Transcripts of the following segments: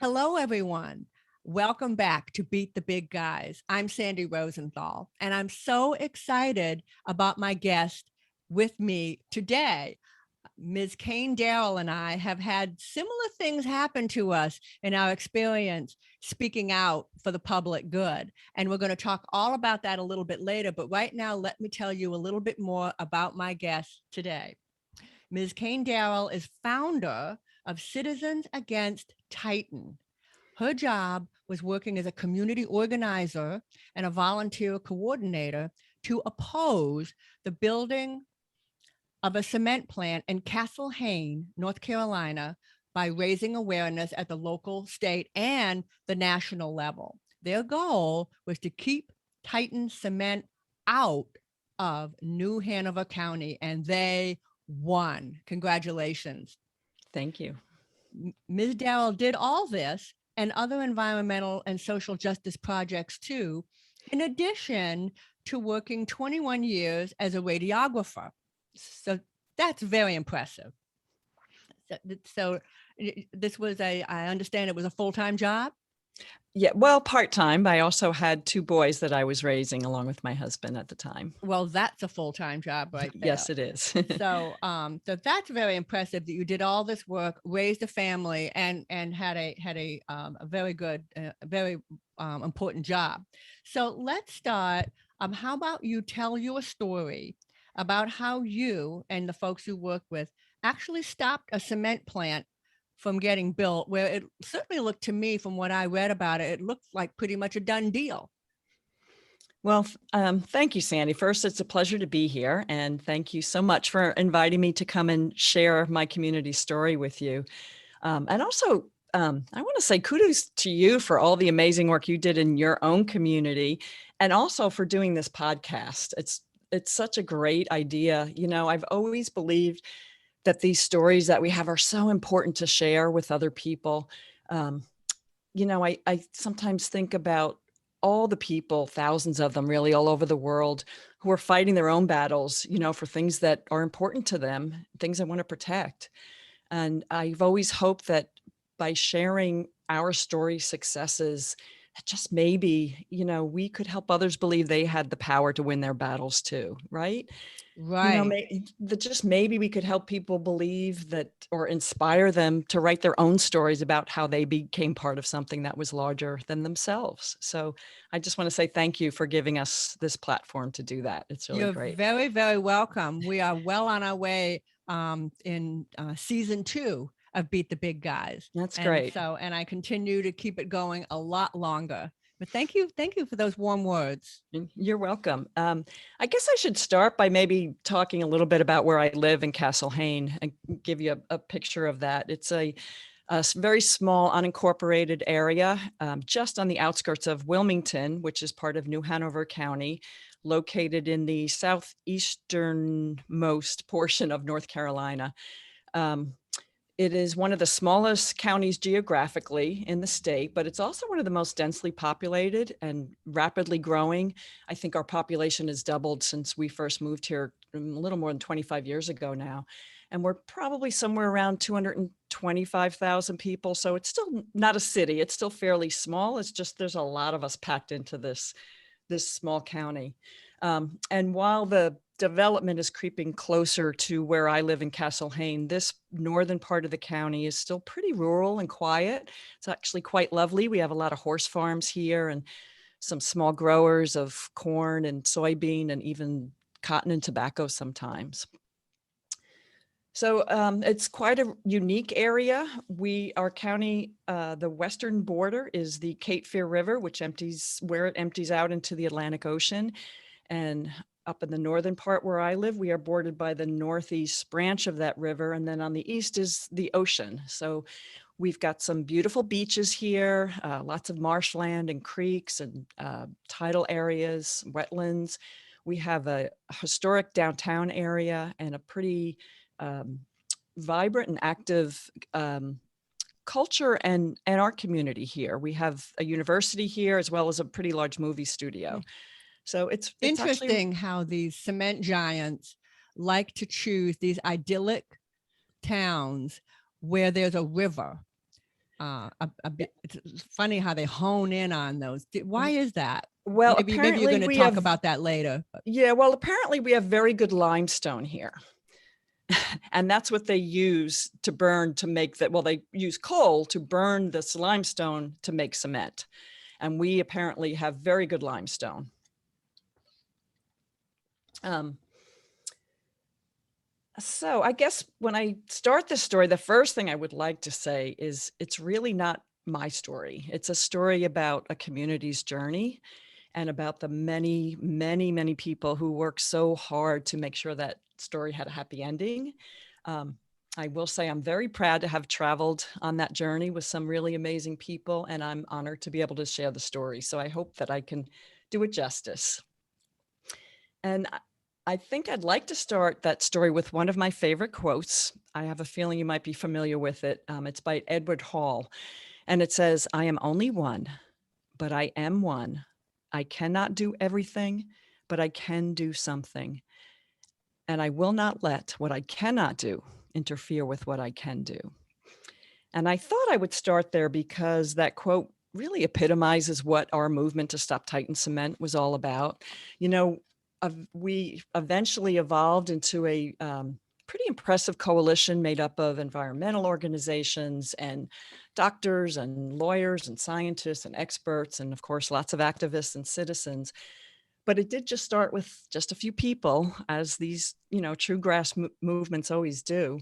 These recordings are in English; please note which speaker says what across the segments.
Speaker 1: Hello, everyone. Welcome back to Beat the Big Guys. I'm Sandy Rosenthal, and I'm so excited about my guest with me today. Ms. Kayne Darrell and I have had similar things happen to us in our experience speaking out for the public good. And we're going to talk all about that a little bit later. But right now, let me tell you a little bit more about my guest today. Ms. Kayne Darrell is founder of Citizens Against Titan. Her job was working as a community organizer and a volunteer coordinator to oppose the building of a cement plant in Castle Hayne, North Carolina, by raising awareness at the local, state, and the national level. Their goal was to keep Titan Cement out of New Hanover County, and they won. Congratulations.
Speaker 2: Thank you.
Speaker 1: Ms. Darrell did all this and other environmental and social justice projects too, in addition to working 21 years as a radiographer. So that's very impressive. So this was I understand it was a full-time job?
Speaker 2: Yeah, well, part-time. I also had two boys that I was raising along with my husband at the time.
Speaker 1: Well, that's a full-time job right there.
Speaker 2: Yes, it is.
Speaker 1: So that's very impressive that you did all this work, raised a family, and had a very good, very important job. So let's start. How about you tell your story about how you and the folks you work with actually stopped a cement plant from getting built, where it certainly looked to me, from what I read about it, it looked like pretty much a done deal.
Speaker 2: Well, thank you, Sandy. First, it's a pleasure to be here. And thank you so much for inviting me to come and share my community story with you. And also, I want to say kudos to you for all the amazing work you did in your own community, and also for doing this podcast. It's such a great idea. You know, I've always believed that these stories that we have are so important to share with other people. Um, I sometimes think about all the people, thousands of them really all over the world, who are fighting their own battles, for things that are important to them, things I want to protect. And I've always hoped that by sharing our story successes, just maybe, we could help others believe they had the power to win their battles too, right?
Speaker 1: Right.
Speaker 2: That just maybe we could help people believe that, or inspire them to write their own stories about how they became part of something that was larger than themselves. So I just want to say thank you for giving us this platform to do that. It's really
Speaker 1: You're
Speaker 2: great.
Speaker 1: very, very welcome. We are well on our way in season 2 of Beat the Big Guys.
Speaker 2: That's
Speaker 1: And
Speaker 2: great.
Speaker 1: so, and I continue to keep it going a lot longer. But thank you for those warm words.
Speaker 2: You're welcome. I guess I should start by maybe talking a little bit about where I live in Castle Hayne and give you a picture of that. It's a very small unincorporated area just on the outskirts of Wilmington, which is part of New Hanover County, located in the southeasternmost portion of North Carolina. It is one of the smallest counties geographically in the state, but it's also one of the most densely populated and rapidly growing. I think our population has doubled since we first moved here a little more than 25 years ago now. And we're probably somewhere around 225,000 people. So it's still not a city. It's still fairly small. It's just there's a lot of us packed into this small county. And while the development is creeping closer to where I live in Castle Hayne, this northern part of the county is still pretty rural and quiet. It's actually quite lovely. We have a lot of horse farms here and some small growers of corn and soybean and even cotton and tobacco sometimes. So it's quite a unique area. Our county, the western border is the Cape Fear River, which empties out into the Atlantic Ocean. And up in the northern part where I live, we are bordered by the northeast branch of that river. And then on the east is the ocean. So we've got some beautiful beaches here, lots of marshland and creeks and tidal areas, wetlands. We have a historic downtown area and a pretty vibrant and active culture and art community here. We have a university here as well as a pretty large movie studio. So it's
Speaker 1: interesting
Speaker 2: actually
Speaker 1: how these cement giants like to choose these idyllic towns where there's a river. a bit. It's funny how they hone in on those. Why is that?
Speaker 2: Well,
Speaker 1: Maybe you're
Speaker 2: apparently
Speaker 1: going to
Speaker 2: we
Speaker 1: talk
Speaker 2: have,
Speaker 1: about that later.
Speaker 2: yeah, well, apparently we have very good limestone here. And that's what they use to burn to make that. Well, they use coal to burn this limestone to make cement. And we apparently have very good limestone. So I guess when I start this story, the first thing I would like to say is it's really not my story. It's a story about a community's journey and about the many, many, many people who work so hard to make sure that story had a happy ending. I will say I'm very proud to have traveled on that journey with some really amazing people, and I'm honored to be able to share the story. So I hope that I can do it justice. And I think I'd like to start that story with one of my favorite quotes. I have a feeling you might be familiar with it. It's by Edward Hall, and it says, "I am only one, but I am one. I cannot do everything, but I can do something. And I will not let what I cannot do interfere with what I can do." And I thought I would start there because that quote really epitomizes what our movement to stop Titan Cement was all about. You know, we eventually evolved into a pretty impressive coalition made up of environmental organizations and doctors and lawyers and scientists and experts, and of course, lots of activists and citizens. But it did just start with just a few people, as these, true grass movements always do.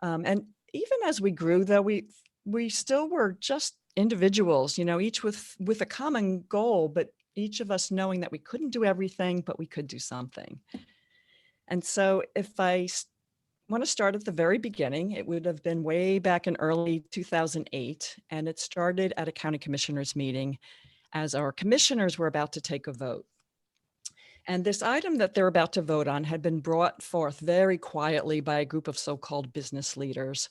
Speaker 2: And even as we grew, though, we still were just individuals, each with a common goal, but each of us knowing that we couldn't do everything, but we could do something. And so if I want to start at the very beginning, it would have been way back in early 2008, and it started at a county commissioners meeting as our commissioners were about to take a vote. And this item that they're about to vote on had been brought forth very quietly by a group of so-called business leaders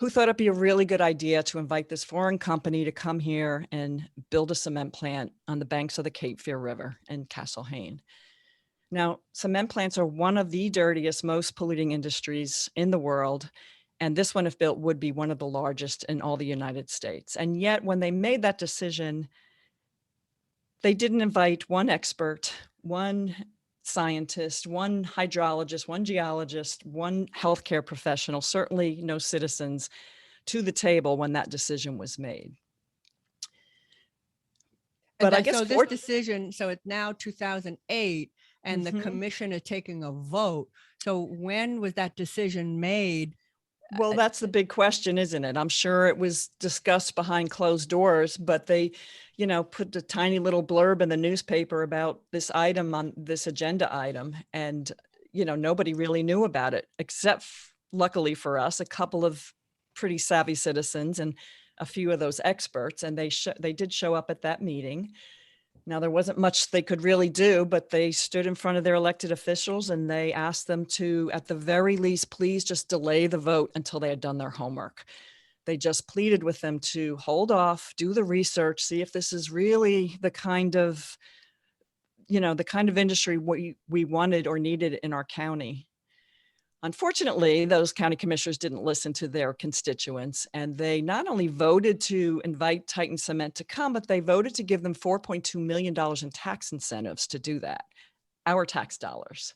Speaker 2: who thought it'd be a really good idea to invite this foreign company to come here and build a cement plant on the banks of the Cape Fear River in Castle Hayne. Now, cement plants are one of the dirtiest, most polluting industries in the world. And this one, if built, would be one of the largest in all the United States. And yet, when they made that decision, they didn't invite one expert, one scientist, one hydrologist, one geologist, one healthcare professional, certainly no citizens, to the table when that decision was made.
Speaker 1: But I guess so this decision, so it's now 2008, and the
Speaker 2: Mhm.
Speaker 1: commission is taking a vote. So when was that decision made?
Speaker 2: Well, that's the big question, isn't it? I'm sure it was discussed behind closed doors, but they, put a tiny little blurb in the newspaper about this item on this agenda item. And, nobody really knew about it, except luckily for us, a couple of pretty savvy citizens and a few of those experts. And they did show up at that meeting. Now, there wasn't much they could really do, but they stood in front of their elected officials and they asked them to, at the very least, please just delay the vote until they had done their homework. They just pleaded with them to hold off, do the research, see if this is really the kind of, the kind of industry we wanted or needed in our county. Unfortunately, those county commissioners didn't listen to their constituents, and they not only voted to invite Titan Cement to come, but they voted to give them $4.2 million in tax incentives to do that, our tax dollars.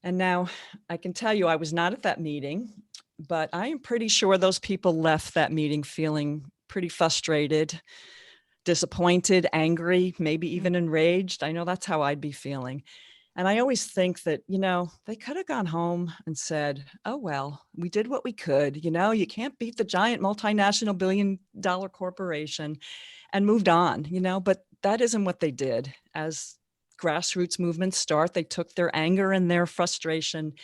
Speaker 2: And now I can tell you I was not at that meeting, but I am pretty sure those people left that meeting feeling pretty frustrated, disappointed, angry, maybe even enraged. I know that's how I'd be feeling. And I always think that, they could have gone home and said, oh, well, we did what we could. You can't beat the giant multinational billion-dollar corporation, and moved on, but that isn't what they did. As grassroots movements start, they took their anger and their frustration,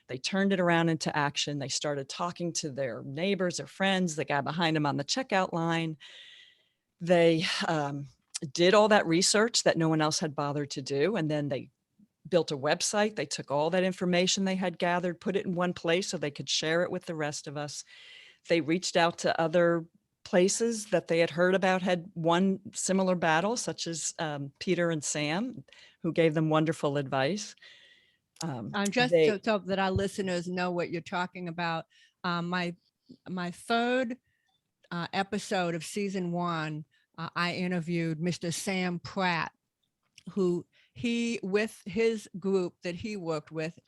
Speaker 2: they turned it around into action. They started talking to their neighbors, their friends, the guy behind them on the checkout line. They did all that research that no one else had bothered to do. And then they built a website. They took all that information they had gathered, put it in one place so they could share it with the rest of us. They reached out to other places that they had heard about had won similar battles, such as Peter and Sam, who gave them wonderful advice.
Speaker 1: Just so that our listeners know what you're talking about, my third episode of season 1, I interviewed Mr. Sam Pratt, who he, with his group that he worked with,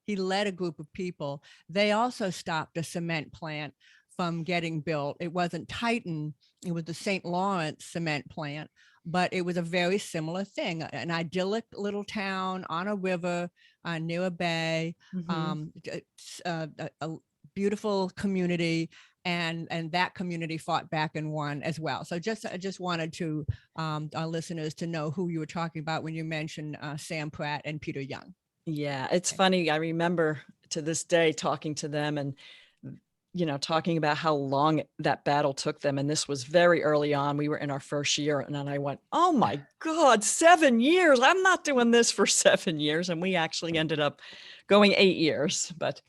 Speaker 1: he led a group of people. They also stopped a cement plant from getting built. It wasn't Titan, it was the St. Lawrence cement plant, but it was a very similar thing, an idyllic little town on a river near a bay, a beautiful community, and that community fought back and won as well. So I just wanted to our listeners to know who you were talking about when you mentioned Sam Pratt and Peter Young.
Speaker 2: Yeah, it's funny. I remember to this day talking to them and, talking about how long that battle took them. And this was very early on. We were in our first year. And then I went, oh my God, 7 years. I'm not doing this for 7 years. And we actually ended up going 8 years. But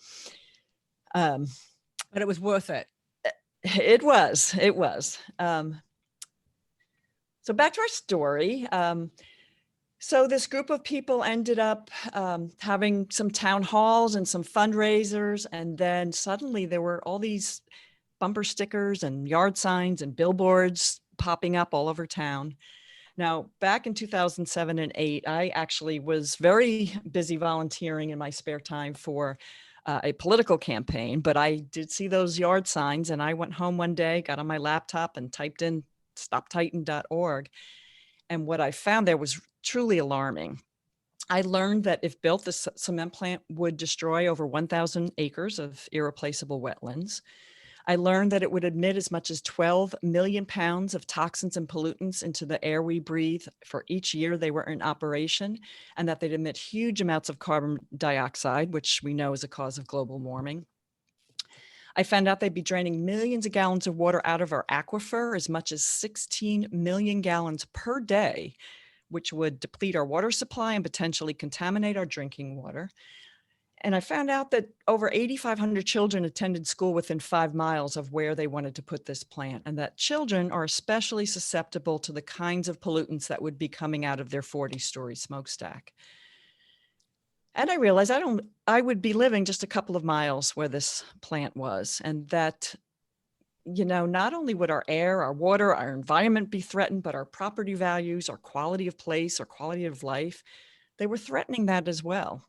Speaker 1: it was worth it.
Speaker 2: It was. So back to our story. So this group of people ended up having some town halls and some fundraisers. And then suddenly there were all these bumper stickers and yard signs and billboards popping up all over town. Now, back in 2007 and 8, I actually was very busy volunteering in my spare time for a political campaign, but I did see those yard signs, and I went home one day, got on my laptop and typed in stoptitan.org. And what I found there was truly alarming. I learned that if built, the cement plant would destroy over 1,000 acres of irreplaceable wetlands. I learned that it would emit as much as 12 million pounds of toxins and pollutants into the air we breathe for each year they were in operation, and that they'd emit huge amounts of carbon dioxide, which we know is a cause of global warming. I found out they'd be draining millions of gallons of water out of our aquifer, as much as 16 million gallons per day, which would deplete our water supply and potentially contaminate our drinking water. And I found out that over 8,500 children attended school within 5 miles of where they wanted to put this plant, and that children are especially susceptible to the kinds of pollutants that would be coming out of their 40-story smokestack. And I realized I would be living just a couple of miles where this plant was, and that, not only would our air, our water, our environment be threatened, but our property values, our quality of place, our quality of life, they were threatening that as well.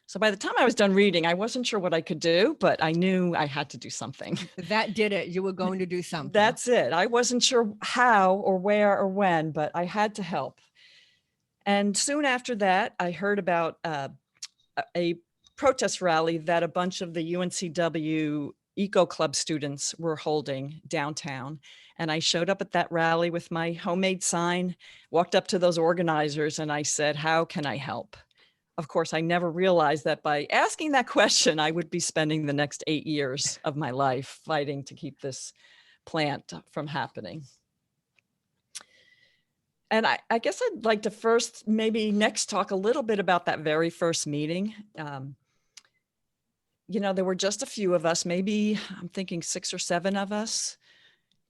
Speaker 2: So by the time I was done reading, I wasn't sure what I could do, but I knew I had to do something.
Speaker 1: That did it. You were going to do something.
Speaker 2: That's it. I wasn't sure how or where or when, but I had to help. And soon after that, I heard about a protest rally that a bunch of the UNCW Eco Club students were holding downtown. And I showed up at that rally with my homemade sign, walked up to those organizers, and I said, how can I help? Of course, I never realized that by asking that question, I would be spending the next 8 years of my life fighting to keep this plant from happening. And I guess I'd like to first, maybe next, talk a little bit about that very first meeting. There were just a few of us, maybe I'm thinking 6 or 7 of us.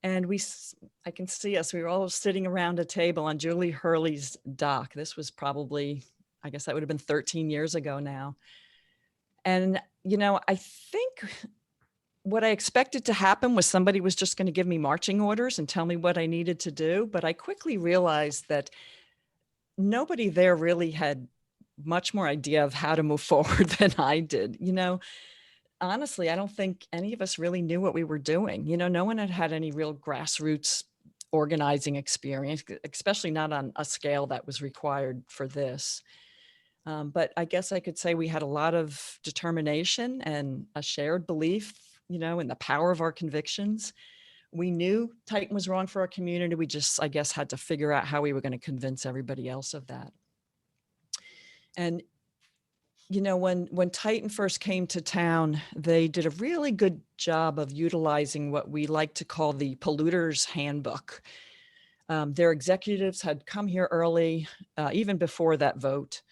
Speaker 2: And I can see us, we were all sitting around a table on Julie Hurley's dock. This was probably, I guess that would have been 13 years ago now. And, I think what I expected to happen was somebody was just going to give me marching orders and tell me what I needed to do. But I quickly realized that nobody there really had much more idea of how to move forward than I did. Honestly, I don't think any of us really knew what we were doing. No one had any real grassroots organizing experience, especially not on a scale that was required for this. But I guess I could say we had a lot of determination and a shared belief, in the power of our convictions. We knew Titan was wrong for our community. We just, I guess, had to figure out how we were going to convince everybody else of that. And, when Titan first came to town, they did a really good job of utilizing what we like to call the polluter's handbook. Their executives had come here early, even before that vote.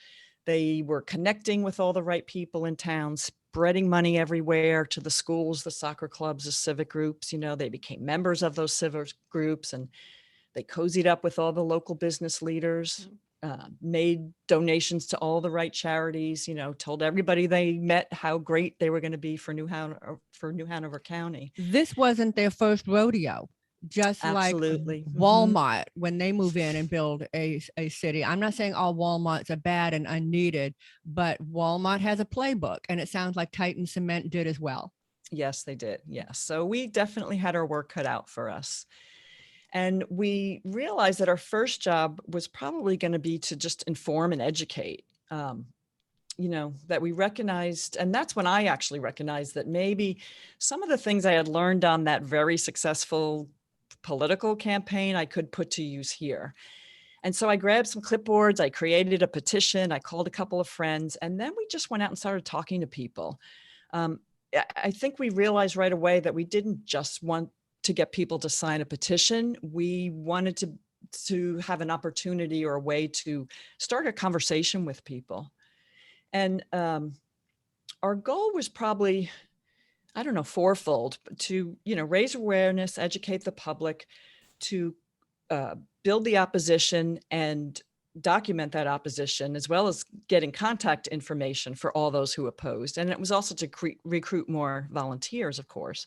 Speaker 2: They were connecting with all the right people in town, spreading money everywhere to the schools, the soccer clubs, the civic groups. They became members of those civic groups, and they cozied up with all the local business leaders. made donations to all the right charities, told everybody they met how great they were going to be for New Hanover County.
Speaker 1: This wasn't their first rodeo. Just like
Speaker 2: Absolutely.
Speaker 1: Walmart, when they move in and build a city. I'm not saying all Walmarts are bad and unneeded, but Walmart has a playbook, and it sounds like Titan Cement did as well.
Speaker 2: Yes, they did. Yes. So we definitely had our work cut out for us. And we realized that our first job was probably going to be to just inform and educate. That we recognized, and that's when I actually recognized that maybe some of the things I had learned on that very successful political campaign, I could put to use here. And so I grabbed some clipboards, I created a petition, I called a couple of friends, and then we just went out and started talking to people. I think we realized right away that we didn't just want to get people to sign a petition. We wanted to have an opportunity or a way to start a conversation with people. And our goal was probably, I don't know, fourfold: to, raise awareness, educate the public, to build the opposition and document that opposition, as well as getting contact information for all those who opposed. And it was also to recruit more volunteers, of course.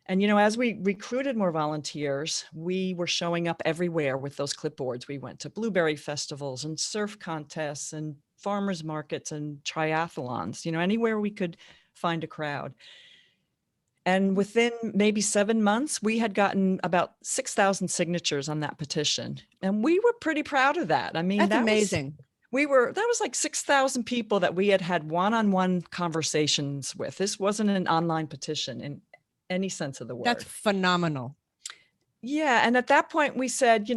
Speaker 2: And, as we recruited more volunteers, we were showing up everywhere with those clipboards. We went to blueberry festivals and surf contests and farmers markets and triathlons, anywhere we could find a crowd. And within maybe 7 months, we had gotten about 6,000 signatures on that petition. And we were pretty proud of that. I mean,
Speaker 1: That's amazing.
Speaker 2: That was like 6,000 people that we had one-on-one conversations with. This wasn't an online petition in any sense of the word.
Speaker 1: That's phenomenal.
Speaker 2: Yeah. And at that point we said,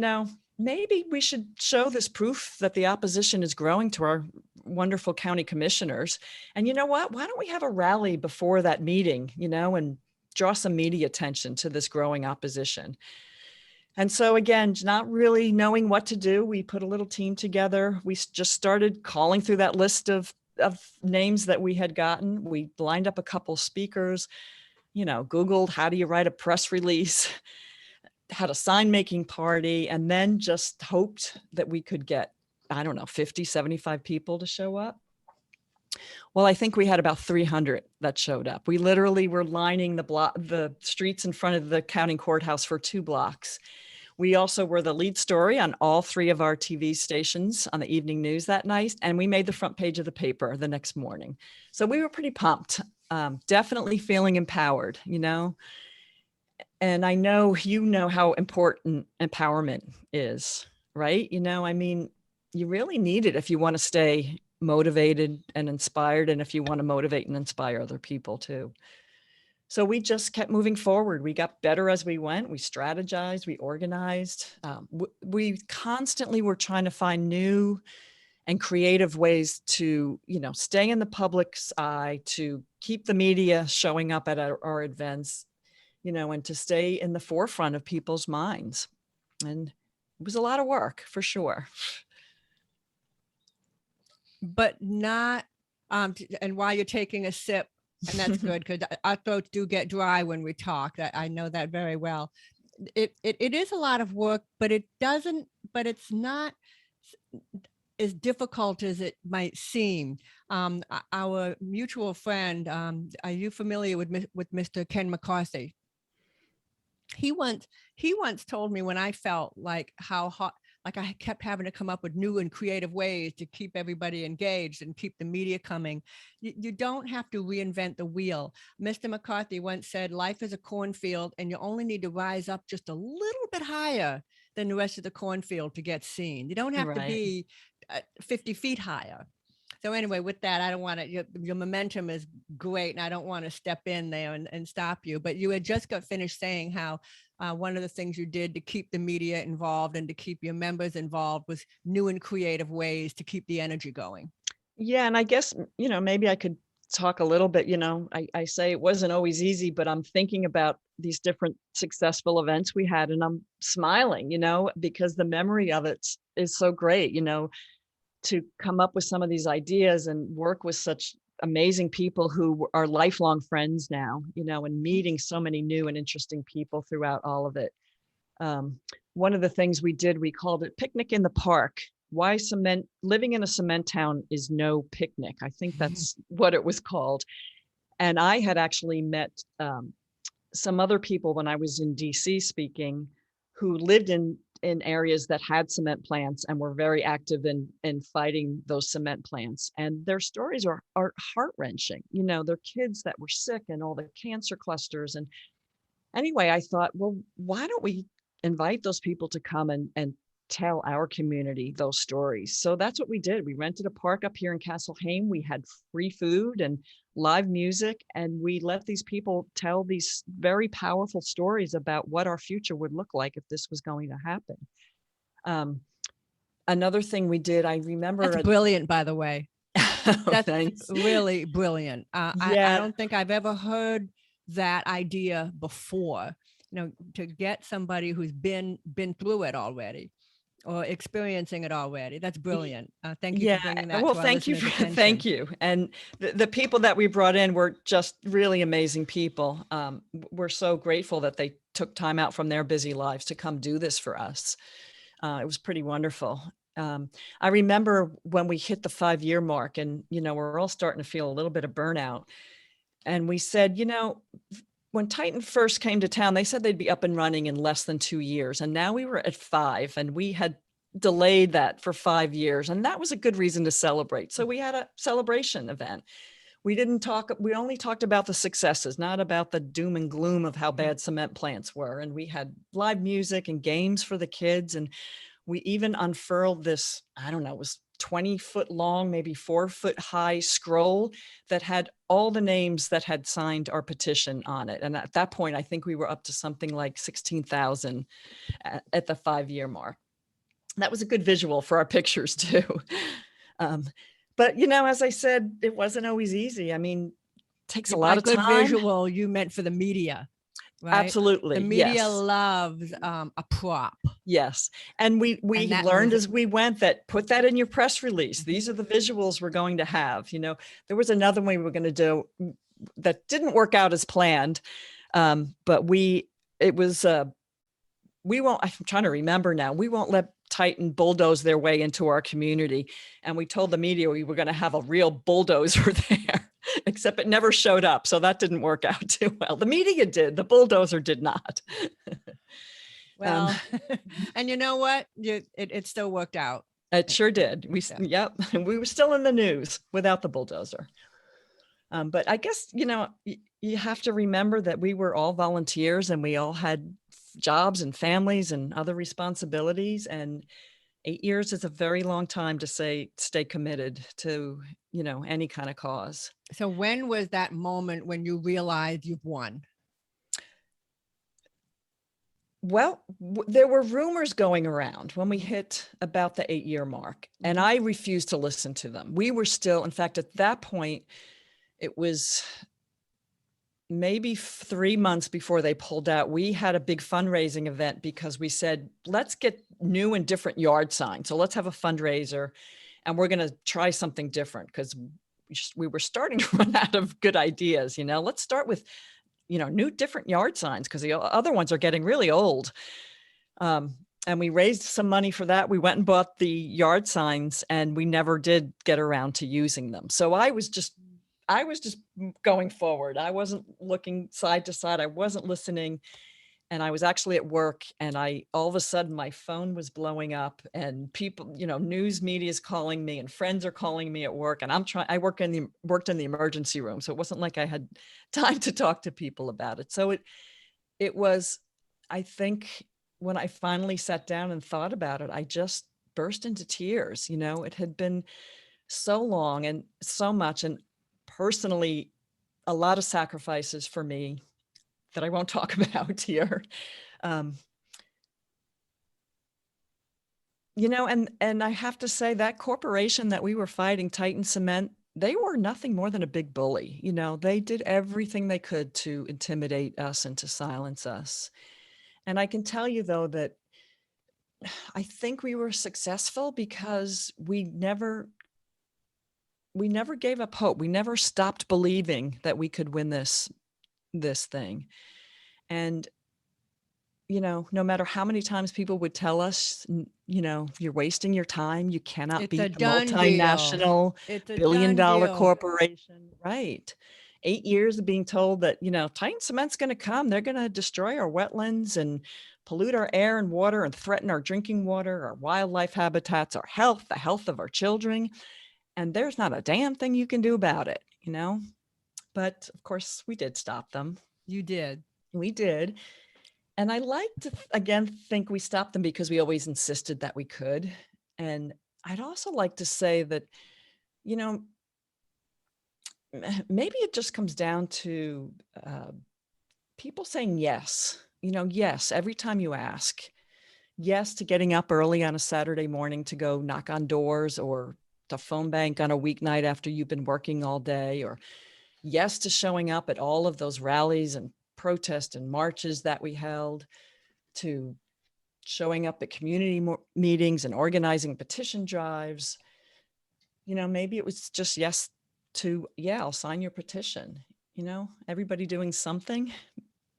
Speaker 2: maybe we should show this proof that the opposition is growing to our wonderful county commissioners. And you know what? Why don't we have a rally before that meeting, and draw some media attention to this growing opposition? And so again, not really knowing what to do, we put a little team together. We just started calling through that list of names that we had gotten. We lined up a couple speakers, Googled how do you write a press release, had a sign making party, and then just hoped that we could get, 50, 75 people to show up. Well, I think we had about 300 that showed up. We literally were lining the streets in front of the county courthouse for 2 blocks. We also were the lead story on all 3 of our TV stations on the evening news that night, and we made the front page of the paper the next morning. So we were pretty pumped, definitely feeling empowered, And I know how important empowerment is, right? You really need it if you want to stay motivated and inspired, and if you want to motivate and inspire other people too. So we just kept moving forward. We got better as we went. We strategized, we organized. We constantly were trying to find new and creative ways to, stay in the public's eye, to keep the media showing up at our events, and to stay in the forefront of people's minds. And it was a lot of work, for sure.
Speaker 1: But not, and while you're taking a sip, and that's good because our throats do get dry when we talk. I know that very well. It is a lot of work, but it's not as difficult as it might seem. Our mutual friend, are you familiar with Mr. Ken McCarthy? He once told me, when I felt like how hot, like I kept having to come up with new and creative ways to keep everybody engaged and keep the media coming. You don't have to reinvent the wheel. Mr. McCarthy once said, life is a cornfield and you only need to rise up just a little bit higher than the rest of the cornfield to get seen. You don't have to be 50 feet higher. So anyway, with that, I don't want to, your momentum is great, and I don't want to step in there and stop you, but you had just got finished saying how one of the things you did to keep the media involved and to keep your members involved was new and creative ways to keep the energy going.
Speaker 2: Yeah. And I guess, maybe I could talk a little bit, I say it wasn't always easy, but I'm thinking about these different successful events we had, and I'm smiling, because the memory of it is so great, to come up with some of these ideas and work with such amazing people who are lifelong friends now, and meeting so many new and interesting people throughout all of it. One of the things we did, we called it Picnic in the Park, why cement, living in a cement town is no picnic. I think that's what it was called. And I had actually met some other people when I was in DC speaking, who lived in areas that had cement plants and were very active in fighting those cement plants. And their stories are heart-wrenching. You know, their kids that were sick and all the cancer clusters. And anyway, I thought, well, why don't we invite those people to come and tell our community those stories? So that's what we did. We rented a park up here in Castle Hayne. We had free food and live music, and we let these people tell these very powerful stories about what our future would look like if this was going to happen. Another thing we did, I remember.
Speaker 1: That's brilliant, by the way. That's
Speaker 2: Thanks.
Speaker 1: really brilliant. I
Speaker 2: Yeah.
Speaker 1: don't think I've ever heard that idea before. You know, to get somebody who's been through it already or experiencing it already. That's brilliant. Thank you
Speaker 2: Yeah.
Speaker 1: for bringing that
Speaker 2: Well,
Speaker 1: to our
Speaker 2: thank you.
Speaker 1: listeners' attention.
Speaker 2: Thank you. And the people that we brought in were just really amazing people. We're so grateful that they took time out from their busy lives to come do this for us. It was pretty wonderful. I remember when we hit the 5-year mark, and, you know, we're all starting to feel a little bit of burnout. And we said, you know, when Titan first came to town, they said they'd be up and running in less than 2 years. And now we were at 5, and we had delayed that for 5 years. And that was a good reason to celebrate. So we had a celebration event. We only talked about the successes, not about the doom and gloom of how bad cement plants were. And we had live music and games for the kids. And we even unfurled this, I don't know, it was 20-foot long, maybe 4-foot high scroll that had all the names that had signed our petition on it. And at that point, I think we were up to something like 16,000 at the 5-year mark. That was a good visual for our pictures too. But, you know, as I said, it wasn't always easy. I mean, it takes a lot of
Speaker 1: Good
Speaker 2: time.
Speaker 1: visual you meant for the media. Right?
Speaker 2: Absolutely.
Speaker 1: The media
Speaker 2: Yes.
Speaker 1: loves a prop.
Speaker 2: Yes. And we learned as we went that put that in your press release. These are the visuals we're going to have. You know, there was another one we were going to do that didn't work out as planned. But I'm trying to remember now, we won't let Titan bulldoze their way into our community. And we told the media we were going to have a real bulldozer there, except it never showed up. So that didn't work out too well. The media did, the bulldozer did not.
Speaker 1: Well, and you know what? It still worked out.
Speaker 2: It sure did. Yep. We were still in the news without the bulldozer. But I guess, you know, you have to remember that we were all volunteers and we all had jobs and families and other responsibilities. And 8 years is a very long time to stay committed to, you know, any kind of cause.
Speaker 1: So when was that moment when you realized you've won?
Speaker 2: Well, there were rumors going around when we hit about the 8-year mark, and I refused to listen to them. We were still, in fact, at that point, it was maybe 3 months before they pulled out. We had a big fundraising event because we said, let's get new and different yard signs. So let's have a fundraiser, and we're going to try something different because we were starting to run out of good ideas. You know, let's start with, you know, new different yard signs because the other ones are getting really old. And we raised some money for that. We went and bought the yard signs, and we never did get around to using them. So I was just going forward. I wasn't looking side to side. I wasn't listening. And I was actually at work, and all of a sudden my phone was blowing up, and people, you know, news media is calling me and friends are calling me at work. And I worked in the emergency room. So it wasn't like I had time to talk to people about it. So it was, I think when I finally sat down and thought about it, I just burst into tears. You know, it had been so long and so much, and personally, a lot of sacrifices for me that I won't talk about here. You know, and I have to say that corporation that we were fighting, Titan Cement, they were nothing more than a big bully. You know, they did everything they could to intimidate us and to silence us. And I can tell you, though, that I think we were successful because we never gave up hope. We never stopped believing that we could win this thing. And, no matter how many times people would tell us, you're wasting your time. You cannot
Speaker 1: It's a
Speaker 2: beat the
Speaker 1: done deal.
Speaker 2: multinational
Speaker 1: It's a done
Speaker 2: billion-dollar
Speaker 1: deal.
Speaker 2: corporation. Right. 8 years of being told that, Titan Cement's going to come. They're going to destroy our wetlands and pollute our air and water and threaten our drinking water, our wildlife habitats, our health, the health of our children. And there's not a damn thing you can do about it. But of course, we did stop them.
Speaker 1: You did.
Speaker 2: We did. And I like to, again, think we stopped them because we always insisted that we could. And I'd also like to say that, you know, maybe it just comes down to people saying yes, yes, every time you ask. Yes to getting up early on a Saturday morning to go knock on doors or to phone bank on a weeknight after you've been working all day, or yes to showing up at all of those rallies and protests and marches that we held, to showing up at community meetings and organizing petition drives. Maybe it was just yes to, yeah, I'll sign your petition. Everybody doing something.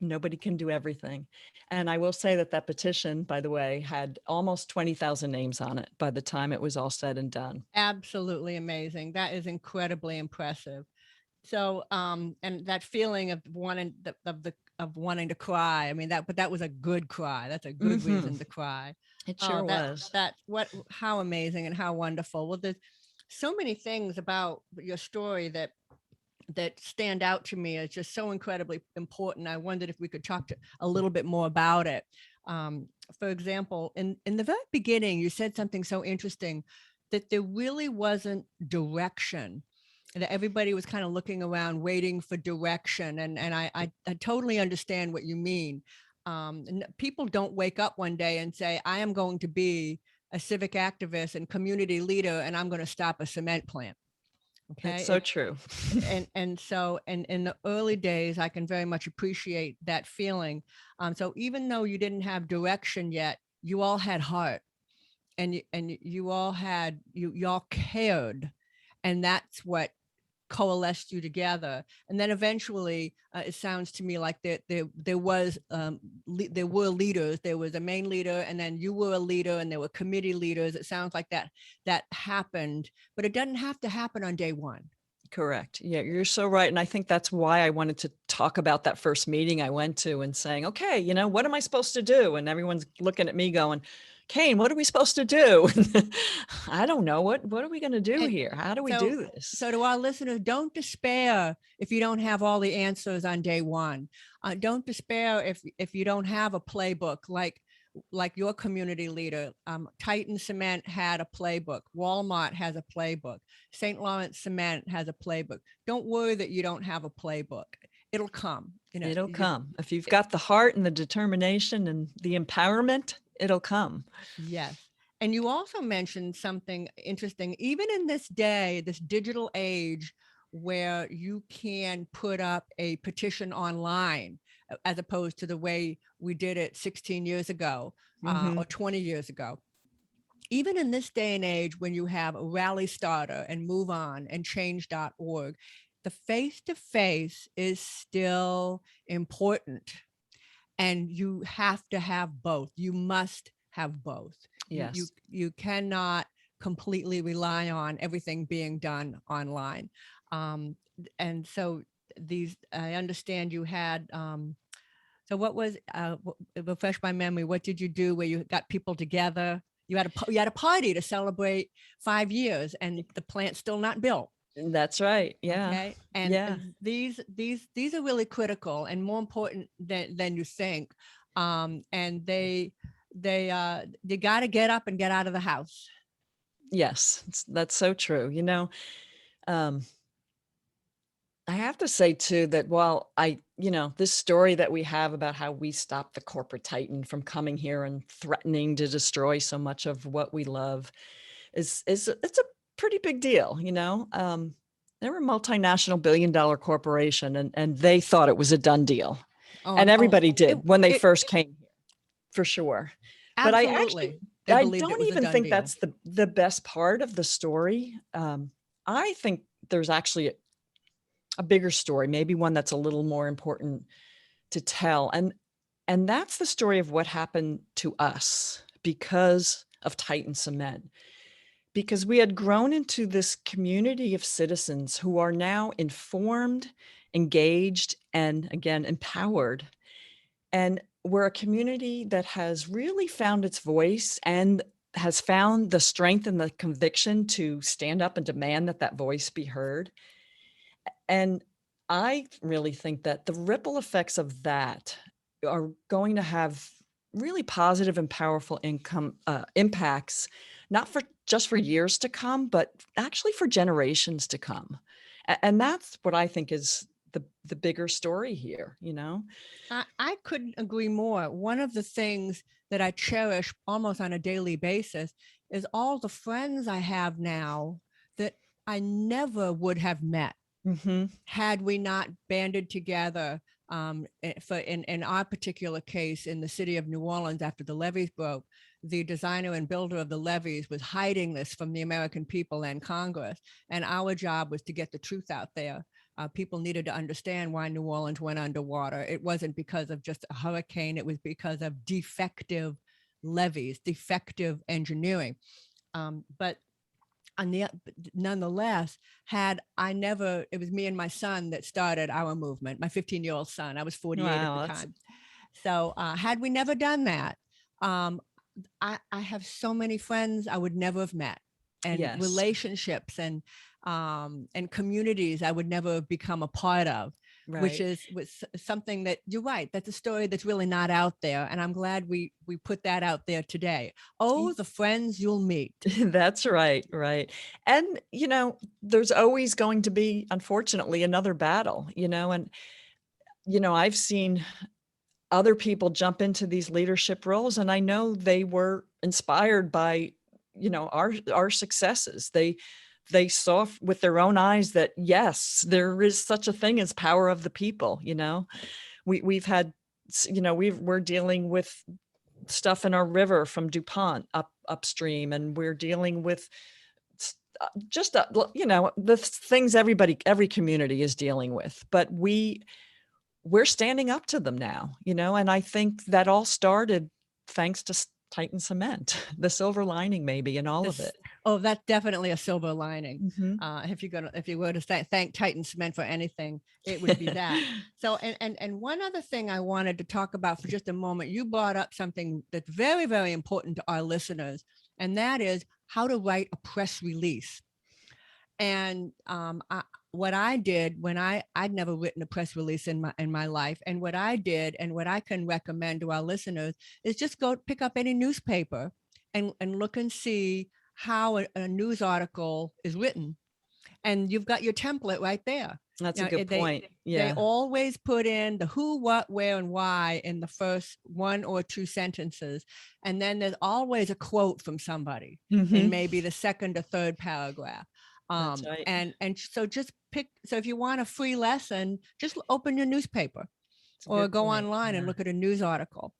Speaker 2: Nobody can do everything. And I will say that petition, by the way, had almost 20,000 names on it by the time it was all said and done.
Speaker 1: Absolutely amazing. That is incredibly impressive. So, and that feeling of wanting wanting to cry. I mean, but that was a good cry. That's a good reason to cry.
Speaker 2: It sure was.
Speaker 1: How amazing and how wonderful. Well, there's so many things about your story that stand out to me as just so incredibly important. I wondered if we could talk a little bit more about it. For example, in the very beginning, you said something so interesting, that there really wasn't direction, that everybody was kind of looking around waiting for direction. And I totally understand what you mean. People don't wake up one day and say, I am going to be a civic activist and community leader, and I'm going to stop a cement plant. Okay.
Speaker 2: That's so true.
Speaker 1: And so in the early days, I can very much appreciate that feeling. So even though you didn't have direction yet, you all had heart, and you all cared. And that's what coalesced you together. And then eventually, it sounds to me like there were leaders. There was a main leader, and then you were a leader, and there were committee leaders. It sounds like that happened, but it doesn't have to happen on day one.
Speaker 2: Correct. Yeah, you're so right. And I think that's why I wanted to talk about that first meeting I went to and saying, okay, what am I supposed to do? And everyone's looking at me going, Kayne, what are we supposed to do? I don't know. What are we going to do here? How do we do this?
Speaker 1: So to our listeners, don't despair if you don't have all the answers on day one. Don't despair if you don't have a playbook like your community leader. Titan Cement had a playbook. Walmart has a playbook. St. Lawrence Cement has a playbook. Don't worry that you don't have a playbook. It'll come.
Speaker 2: It'll come. If you've got the heart and the determination and the empowerment, it'll come.
Speaker 1: Yes. And you also mentioned something interesting, even in this day, this digital age, where you can put up a petition online, as opposed to the way we did it 16 years ago or 20 years ago. Even in this day and age, when you have a Rally Starter and Move On and Change.org, the face-to-face is still important. And you have to have both. You must have both.
Speaker 2: Yes.
Speaker 1: You cannot completely rely on everything being done online. And so I understand you had, so what was, refresh my memory, what did you do where you got people together? You had a party to celebrate 5 years, and the plant's still not built.
Speaker 2: That's right. Yeah.
Speaker 1: Okay. And these are really critical and more important than you think. And they got to get up and get out of the house.
Speaker 2: Yes, that's so true. I have to say too, that while this story that we have about how we stopped the corporate titan from coming here and threatening to destroy so much of what we love it's a pretty big deal. They were a multinational billion-dollar corporation, and they thought it was a done deal. And everybody did when they first came here, for sure.
Speaker 1: Absolutely.
Speaker 2: But I don't even think that's the best part of the story. I think there's actually a bigger story, maybe one that's a little more important to tell. And And that's the story of what happened to us because of Titan Cement. Because we had grown into this community of citizens who are now informed, engaged, and again, empowered. And we're a community that has really found its voice and has found the strength and the conviction to stand up and demand that that voice be heard. And I really think that the ripple effects of that are going to have really positive and powerful impacts, not for just for years to come, but actually for generations to come. And that's what I think is the bigger story here, you know?
Speaker 1: I couldn't agree more. One of the things that I cherish almost on a daily basis is all the friends I have now that I never would have met
Speaker 2: Hmm.
Speaker 1: had we not banded together, for in our particular case in the city of New Orleans after the levees broke. The designer and builder of the levees was hiding this from the American people and Congress, and our job was to get the truth out there. People needed to understand why New Orleans went underwater. It wasn't because of just a hurricane, it was because of defective levees, defective engineering. But on the nonetheless, had I never, it was me and my son that started our movement, my 15-year-old son. I was 48 at
Speaker 2: Wow,
Speaker 1: the
Speaker 2: that's
Speaker 1: time. So had we never done that, um, I have so many friends I would never have met, and
Speaker 2: yes,
Speaker 1: relationships and communities I would never have become a part of, which
Speaker 2: right.
Speaker 1: is was something that you're right. That's a story that's really not out there, and I'm glad we put that out there today. Oh, the friends you'll meet.
Speaker 2: That's right, right. And, there's always going to be, unfortunately, another battle, and, I've seen other people jump into these leadership roles, and I know they were inspired by, our successes. They saw with their own eyes that, yes, there is such a thing as power of the people, we've had, we're dealing with stuff in our river from DuPont upstream, and we're dealing with just the things every community is dealing with, but we're standing up to them now, and I think that all started thanks to Titan Cement, the silver lining maybe in all of
Speaker 1: This,
Speaker 2: it.
Speaker 1: oh, that's definitely a silver lining.
Speaker 2: Hmm.
Speaker 1: If you were to thank Titan Cement for anything, it would be that. So, and one other thing I wanted to talk about for just a moment, you brought up something that's very, very important to our listeners, and that is how to write a press release. And what I did when I'd never written a press release in my life, and what I did and what I can recommend to our listeners is just go pick up any newspaper and look and see how a news article is written, and you've got your template right there.
Speaker 2: That's
Speaker 1: You
Speaker 2: a
Speaker 1: know,
Speaker 2: good point.
Speaker 1: they
Speaker 2: Yeah.
Speaker 1: always put in the who, what, where, and why in the first one or two sentences, and then there's always a quote from somebody in
Speaker 2: Hmm.
Speaker 1: maybe the second or third paragraph.
Speaker 2: That's right.
Speaker 1: And so just pick. So if you want a free lesson, just open your newspaper
Speaker 2: It's a
Speaker 1: or
Speaker 2: good
Speaker 1: go
Speaker 2: point.
Speaker 1: online and
Speaker 2: Yeah.
Speaker 1: look at a news article.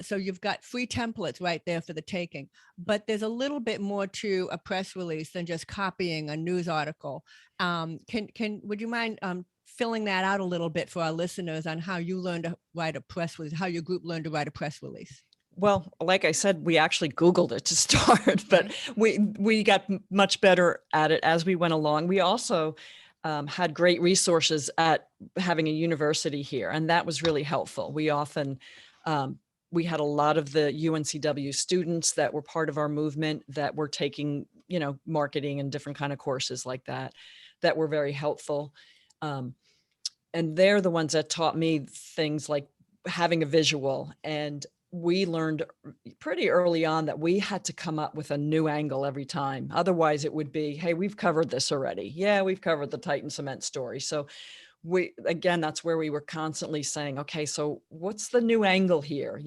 Speaker 1: So you've got free templates right there for the taking. But there's a little bit more to a press release than just copying a news article. Would you mind filling that out a little bit for our listeners on how you learned to write a press release, how your group learned to write a press release?
Speaker 2: Well, like I said, we actually Googled it to start, but
Speaker 1: Okay.
Speaker 2: we got much better at it as we went along. We also had great resources at having a university here, and that was really helpful. Um, we had a lot of the UNCW students that were part of our movement that were taking, marketing and different kind of courses like that, that were very helpful. Um, and they're the ones that taught me things like having a visual, and we learned pretty early on that we had to come up with a new angle every time. Otherwise it would be, hey, we've covered this already. Yeah, we've covered the Titan Cement story. So that's where we were constantly saying, okay, so what's the new angle here?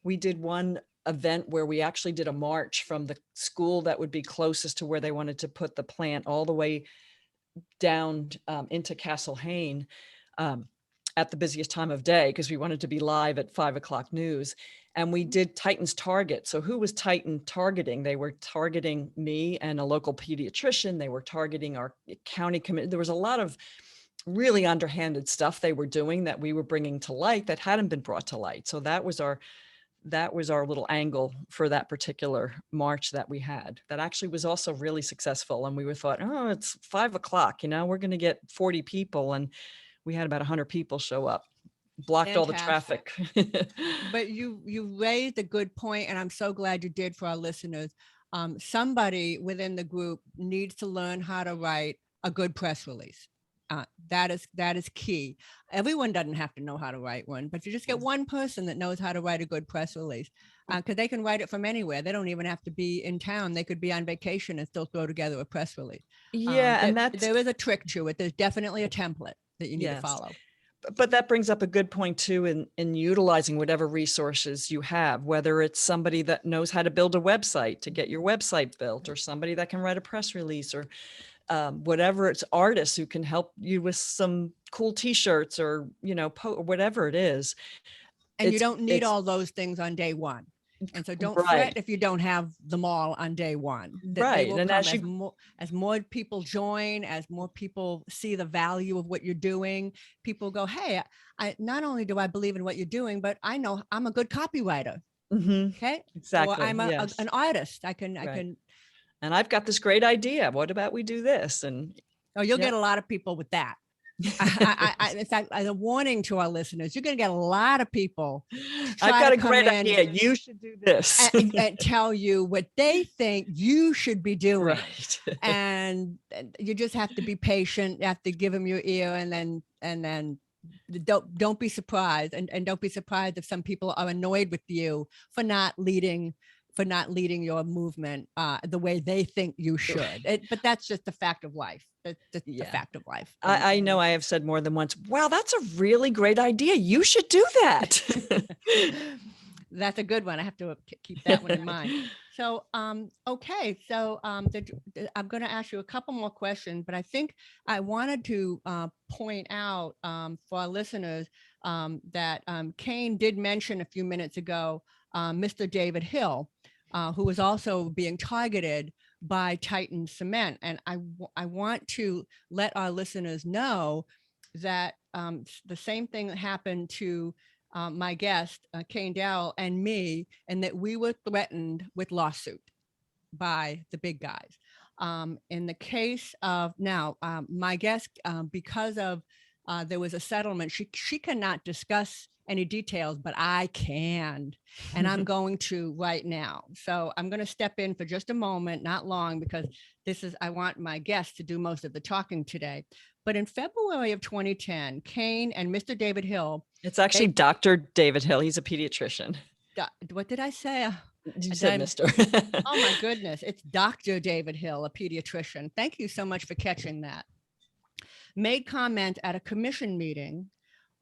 Speaker 2: We did one event where we actually did a march from the school that would be closest to where they wanted to put the plant all the way down into Castle Hayne um, at the busiest time of day, because we wanted to be live at 5 o'clock news. And we did Titan's target. So who was Titan targeting? They were targeting me and a local pediatrician. They were targeting our county committee. There was a lot of really underhanded stuff they were doing that we were bringing to light that hadn't been brought to light. So that was our little angle for that particular march that we had. That actually was also really successful. And we were thought, oh, it's 5 o'clock, we're going to get 40 people. And we had about 100 people show up, blocked all the
Speaker 1: Fantastic.
Speaker 2: traffic.
Speaker 1: But you raised a good point, and I'm so glad you did for our listeners. Somebody within the group needs to learn how to write a good press release. That is key. Everyone doesn't have to know how to write one, but you just get one person that knows how to write a good press release, because they can write it from anywhere. They don't even have to be in town. They could be on vacation and still throw together a press release.
Speaker 2: Yeah, and
Speaker 1: there is a trick to it. There's definitely a template that you need to follow.
Speaker 2: But that brings up a good point too, in utilizing whatever resources you have, whether it's somebody that knows how to build a website to get your website built, or somebody that can write a press release, or whatever, it's artists who can help you with some cool t-shirts, or whatever it is.
Speaker 1: And you don't need all those things on day one. And so don't fret if you don't have them all on day one.
Speaker 2: Right.
Speaker 1: And as more people join, as more people see the value of what you're doing, people go, hey, I not only do I believe in what you're doing, but I know I'm a good copywriter. Okay.
Speaker 2: Exactly.
Speaker 1: Or I'm an artist. I can.
Speaker 2: And I've got this great idea. What about we do this? And
Speaker 1: you'll get a lot of people with that. In fact, as a warning to our listeners, you're going to get a lot of people.
Speaker 2: I've got a great idea. You should do this.
Speaker 1: and tell you what they think you should be doing.
Speaker 2: Right.
Speaker 1: And you just have to be patient. You have to give them your ear, and then don't be surprised. And don't be surprised if some people are annoyed with you for not leading your movement the way they think you should. But that's just the fact of life. That's just the fact of life.
Speaker 2: I know I have said more than once, wow, that's a really great idea. You should do that.
Speaker 1: That's a good one. I have to keep that one in mind. So, okay. So I'm going to ask you a couple more questions, but I think I wanted to point out for our listeners that Kayne did mention a few minutes ago Mr. David Hill, who was also being targeted by Titan Cement. And I want to let our listeners know that the same thing happened to my guest, Kayne Darrell, and me, and that we were threatened with lawsuit by the big guys. In the case of my guest, because of there was a settlement, she cannot discuss any details, but I can, and I'm going to right now. So I'm going to step in for just a moment, not long, because I want my guest to do most of the talking today. But in February of 2010, Kayne and Mr. David Hill.
Speaker 2: It's actually Dr. David Hill. He's a pediatrician.
Speaker 1: What did I say?
Speaker 2: You said Mr.
Speaker 1: Oh my goodness. It's Dr. David Hill, a pediatrician. Thank you so much for catching that. Made comment at a commission meeting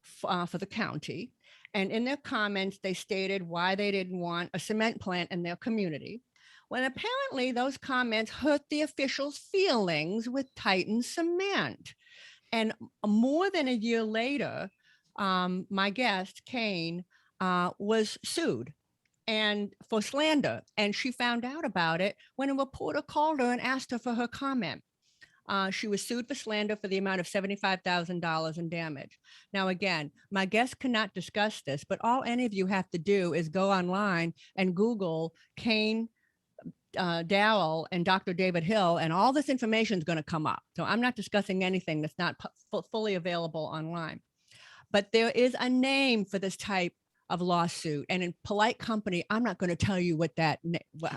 Speaker 1: for the county. And in their comments, they stated why they didn't want a cement plant in their community, when apparently those comments hurt the officials' feelings with Titan Cement. And more than a year later, my guest, Kayne, was sued and for slander. And she found out about it when a reporter called her and asked her for her comment. She was sued for slander for the amount of $75,000 in damage. Now, again, my guest cannot discuss this, but all any of you have to do is go online and Google Kayne Darrell and Dr. David Hill, and all this information is going to come up. So I'm not discussing anything that's not fully available online. But there is a name for this type of lawsuit. And in polite company, I'm not going to tell you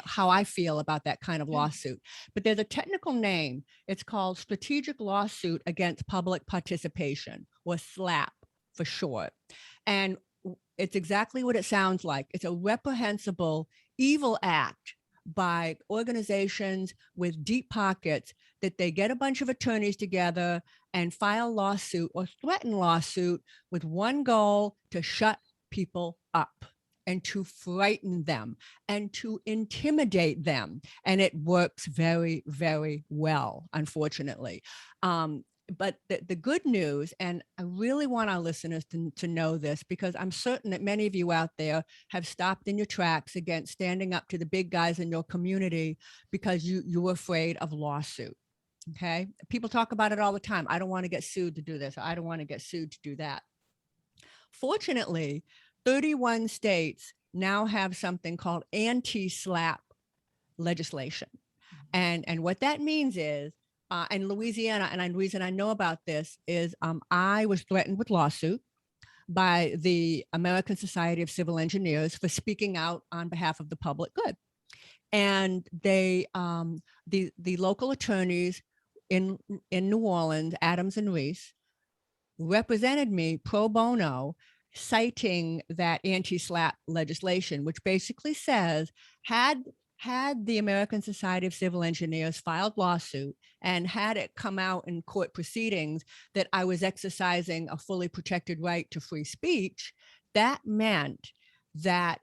Speaker 1: how I feel about that kind of lawsuit, but there's a technical name. It's called Strategic Lawsuit Against Public Participation, or SLAP for short. And it's exactly what it sounds like. It's a reprehensible, evil act by organizations with deep pockets that they get a bunch of attorneys together and file lawsuit or threaten lawsuit with one goal: to shut people up and to frighten them and to intimidate them. And it works very, very well, unfortunately. But the good news, and I really want our listeners to know this, because I'm certain that many of you out there have stopped in your tracks against standing up to the big guys in your community because you were afraid of lawsuit. Okay. People talk about it all the time. I don't want to get sued to do this. I don't want to get sued to do that. Fortunately, 31 states now have something called anti-SLAPP legislation. And what that means is, and Louisiana, and the reason I know about this is I was threatened with lawsuit by the American Society of Civil Engineers for speaking out on behalf of the public good. And they, the local attorneys in New Orleans, Adams and Reese, represented me pro bono, citing that anti-SLAPP legislation, which basically says had the American Society of Civil Engineers filed lawsuit and had it come out in court proceedings that I was exercising a fully protected right to free speech, that meant that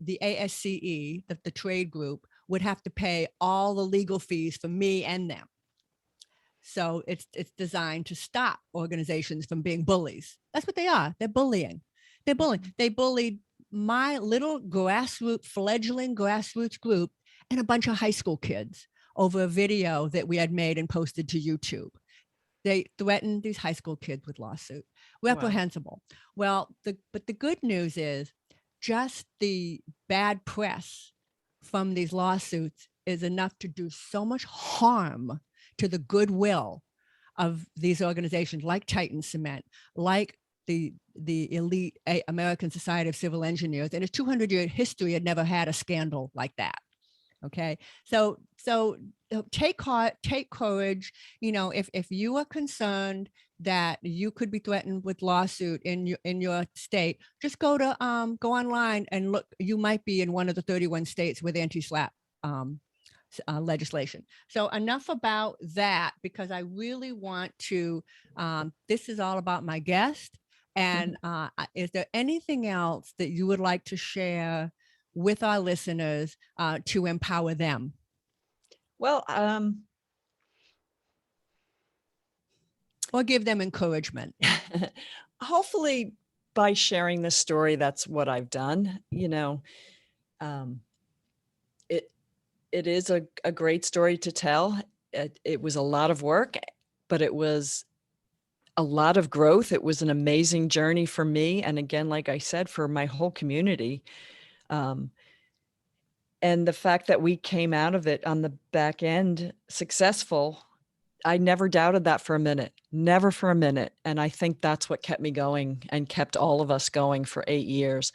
Speaker 1: the ASCE, the trade group, would have to pay all the legal fees for me and them. So it's designed to stop organizations from being bullies. That's what they are. They're bullying. They're bullying. They bullied my little fledgling grassroots group and a bunch of high school kids over a video that we had made and posted to YouTube. They threatened these high school kids with lawsuit. Reprehensible. Wow. Well, but the good news is just the bad press from these lawsuits is enough to do so much harm to the goodwill of these organizations like Titan Cement, like the elite American Society of Civil Engineers. In its 200-year history, had never had a scandal like that. Okay, so take heart, take courage. You know, if you are concerned that you could be threatened with lawsuit in your state, just go online and look. You might be in one of the 31 states with anti-SLAPP legislation. So enough about that, because I really want to, this is all about my guest. And is there anything else that you would like to share with our listeners to empower them?
Speaker 2: Well,
Speaker 1: or give them encouragement.
Speaker 2: Hopefully by sharing this story, that's what I've done. You know, it is a great story to tell. It was a lot of work, but it was a lot of growth. It was an amazing journey for me. And again, like I said, for my whole community. And the fact that we came out of it on the back end successful, I never doubted that for a minute, never for a minute. And I think that's what kept me going and kept all of us going for 8 years.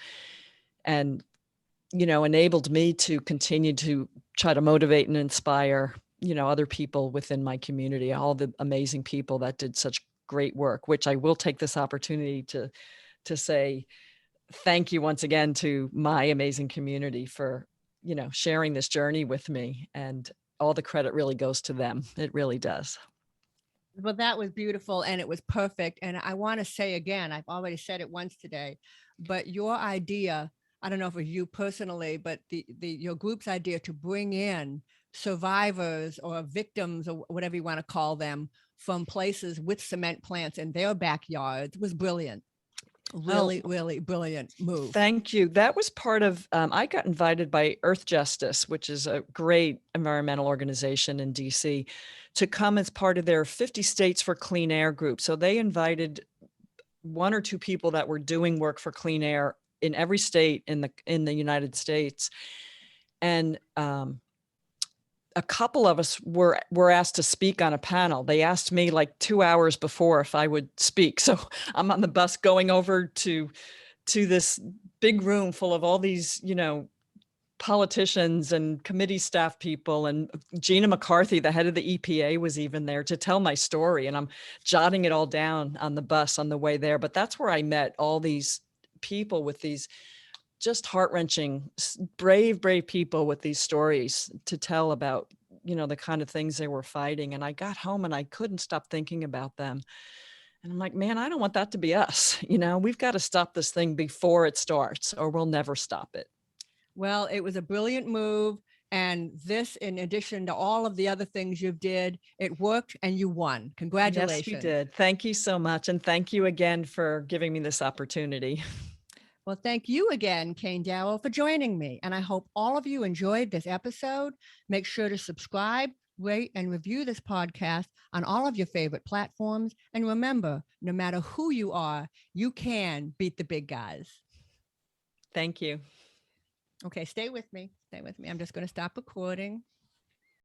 Speaker 2: And, you know, enabled me to continue to try to motivate and inspire, you know, other people within my community, all the amazing people that did such great work, which I will take this opportunity to say thank you once again to my amazing community for, you know, sharing this journey with me, and all the credit really goes to them. It really does.
Speaker 1: Well, that was beautiful and it was perfect. And I want to say again, I've already said it once today, but your idea, I don't know if it was you personally, but your group's idea to bring in survivors or victims or whatever you want to call them from places with cement plants in their backyards was brilliant. Really, really brilliant move.
Speaker 2: Thank you. That was part of, I got invited by Earth Justice, which is a great environmental organization in DC, to come as part of their 50 States for Clean Air group. So they invited 1 or 2 people that were doing work for clean air in every state in the United States. And a couple of us were asked to speak on a panel. They asked me like 2 hours before if I would speak. So I'm on the bus going over to this big room full of all these, you know, politicians and committee staff people, and Gina McCarthy, the head of the EPA, was even there to tell my story. And I'm jotting it all down on the bus on the way there. But that's where I met all these people with these just heart-wrenching, brave people with these stories to tell about, you know, the kind of things they were fighting. And I got home and I couldn't stop thinking about them. And I'm like, man, I don't want that to be us. You know, we've got to stop this thing before it starts, or we'll never stop it.
Speaker 1: Well, it was a brilliant move. And this, in addition to all of the other things you did, it worked and you won. Congratulations.
Speaker 2: Yes, we did. Thank you so much. And thank you again for giving me this opportunity.
Speaker 1: Well, thank you again, Kayne Darrell, for joining me. And I hope all of you enjoyed this episode. Make sure to subscribe, rate, and review this podcast on all of your favorite platforms. And remember, no matter who you are, you can beat the big guys.
Speaker 2: Thank you.
Speaker 1: Okay, stay with me. Stay with me. I'm just going to stop recording.